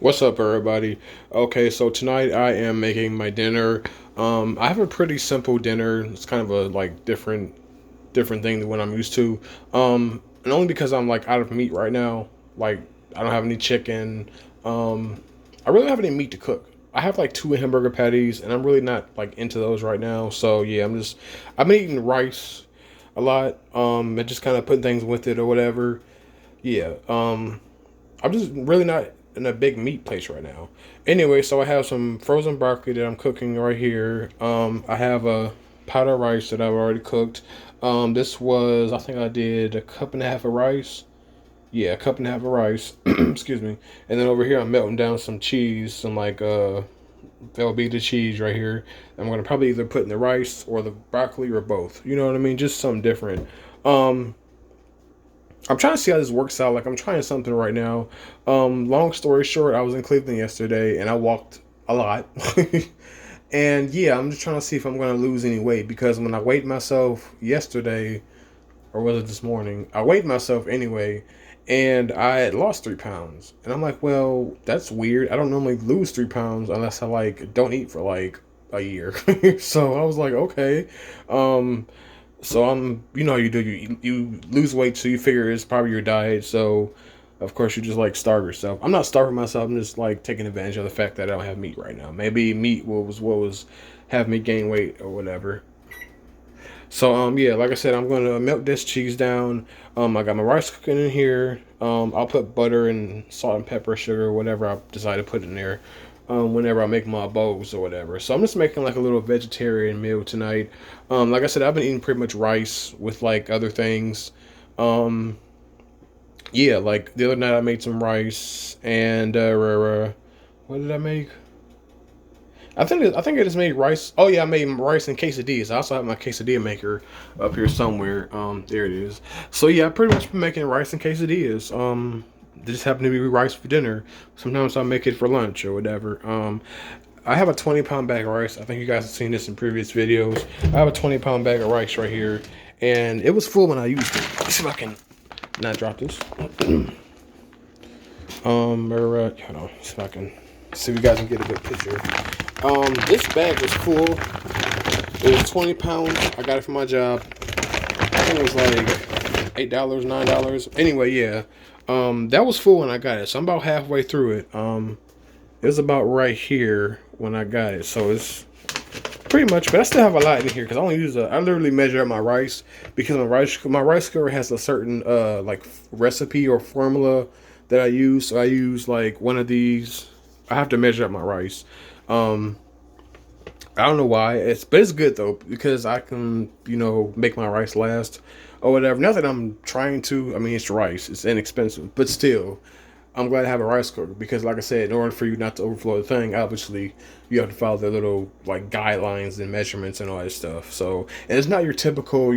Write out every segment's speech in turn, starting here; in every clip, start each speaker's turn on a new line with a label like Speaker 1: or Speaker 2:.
Speaker 1: What's up, everybody? Okay, so tonight I am making my dinner. I have a pretty simple dinner. It's kind of a like different thing than what I'm used to. And only because I'm like out of meat right now. Like I don't have any chicken. I really don't have any meat to cook. I have like two hamburger patties, and I'm really not like into those right now. So yeah, I've been eating rice a lot. And just kind of putting things with it or whatever. Yeah. I'm just really not in a big meat place right now. Anyway, so I have some frozen broccoli that I'm cooking right here. I have a pot of rice that I've already cooked. This was, I think I did a cup and a half of rice. Yeah, a cup and a half of rice. Excuse me. And then over here, I'm melting down some cheese, some like Velveeta cheese right here. I'm gonna probably either put in the rice or the broccoli or both. You know what I mean? Just something different. Um, I'm trying to see how this works out. Like I'm trying something right now. Long story short, I was in Cleveland yesterday and I walked a lot. And yeah, I'm just trying to see if I'm gonna lose any weight because when I weighed myself yesterday, or was it this morning? I weighed myself anyway, and I had lost 3 pounds. And I'm like, well, that's weird. I don't normally lose 3 pounds unless I like don't eat for like a year. So I was like, okay. Um, so I'm, you know how you do. You lose weight, so you figure it's probably your diet. So, of course, you just like starve yourself. I'm not starving myself. I'm just like taking advantage of the fact that I don't have meat right now. Maybe meat was have me gain weight or whatever. So yeah, like I said, I'm gonna melt this cheese down. I got my rice cooking in here. I'll put butter and salt and pepper, sugar, whatever I decide to put in there. Whenever I make my bowls or whatever. So I'm just making like a little vegetarian meal tonight. Like I said, I've been eating pretty much rice with like other things. Um, yeah, like the other night I made some rice and what did I make? I think I just made rice. Oh yeah, I made rice and quesadillas. I also have my quesadilla maker up here somewhere. There it is. So yeah, I pretty much been making rice and quesadillas. They just happen to be rice for dinner. Sometimes I make it for lunch or whatever. I have a 20-pound bag of rice. I think you guys have seen this in previous videos. I have a 20-pound bag of rice right here, and it was full when I used it. Let's see if I can not drop this. Hold on, see if I can see if you guys can get a good picture. This bag was full. It was 20 pounds. I got it from my job. I think it was like $8, $9. Anyway, yeah. That was full when I got it. So I'm about halfway through it. It was about right here when I got it. So it's pretty much, but I still have a lot in here because I literally measure out my rice because my rice cooker has a certain like recipe or formula that I use. So I use like one of these. I have to measure out my rice. Um, I don't know why. But it's good though because I can make my rice last or whatever. Not that I'm trying to. I mean, it's rice. It's inexpensive, but still, I'm glad to have a rice cooker because, like I said, in order for you not to overflow the thing, obviously you have to follow the little like guidelines and measurements and all that stuff. So, and it's not your typical,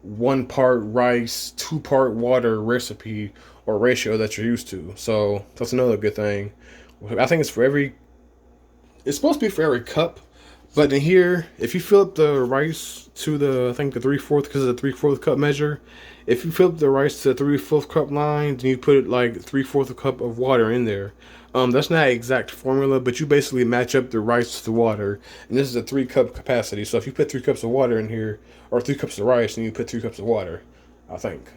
Speaker 1: 1 part rice, 2 part water recipe or ratio that you're used to. So that's another good thing. I think it's for every. It's supposed to be for every cup, but in here, if you fill up the rice to I think the 3/4, because of the 3/4 cup measure, if you fill up the rice to the 3/4 cup line, then you put it like 3/4 cup of water in there. That's not an exact formula, but you basically match up the rice to the water, and this is a 3 cup capacity. So if you put 3 cups of water in here, or 3 cups of rice, and you put 3 cups of water, I think.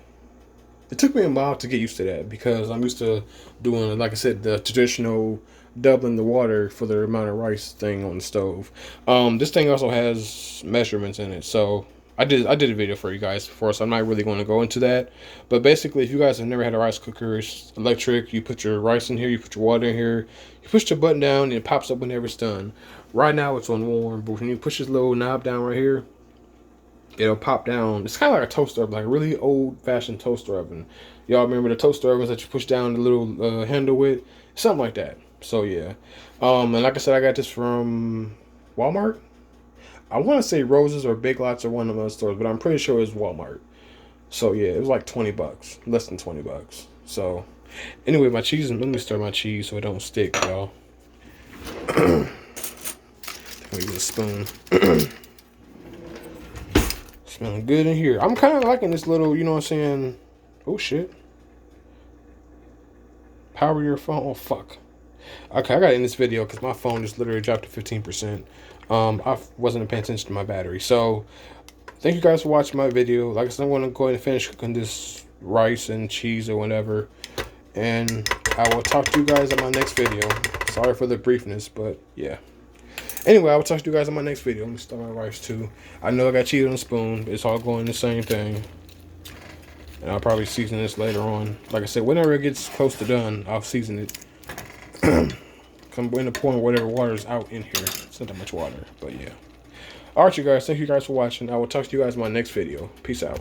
Speaker 1: It took me a while to get used to that because I'm used to doing, like I said, the traditional doubling the water for the amount of rice thing on the stove. This thing also has measurements in it, so I did a video for you guys before, so I'm not really going to go into that. But basically, if you guys have never had a rice cooker, it's electric. You put your rice in here, you put your water in here, you push the button down, and it pops up whenever it's done. Right now, it's on warm, but when you push this little knob down right here, it'll pop down. It's kind of like a toaster oven, like a really old-fashioned toaster oven. Y'all remember the toaster ovens that you push down the little handle with? Something like that. So yeah. And like I said, I got this from Walmart. I want to say Roses or Big Lots or one of those stores, but I'm pretty sure it was Walmart. So yeah, it was like $20, less than $20. So anyway, my cheese. Let me stir my cheese so it don't stick, y'all. I'm gonna use a spoon. Smelling good in here. I'm kind of liking this little, you know what I'm saying? Oh shit. Power your phone. Oh fuck. Okay, I gotta end this video because my phone just literally dropped to 15%. I wasn't paying attention to my battery. So, thank you guys for watching my video. Like I said, I'm going to go ahead and finish cooking this rice and cheese or whatever. And I will talk to you guys in my next video. Sorry for the briefness, but yeah. Anyway, I will talk to you guys in my next video. Let me start my rice too. I know I got cheese on a spoon, but it's all going the same thing. And I'll probably season this later on. Like I said, whenever it gets close to done, I'll season it. Come when the pouring whatever water is out in here. It's not that much water, but yeah. Alright, you guys. Thank you guys for watching. I will talk to you guys in my next video. Peace out.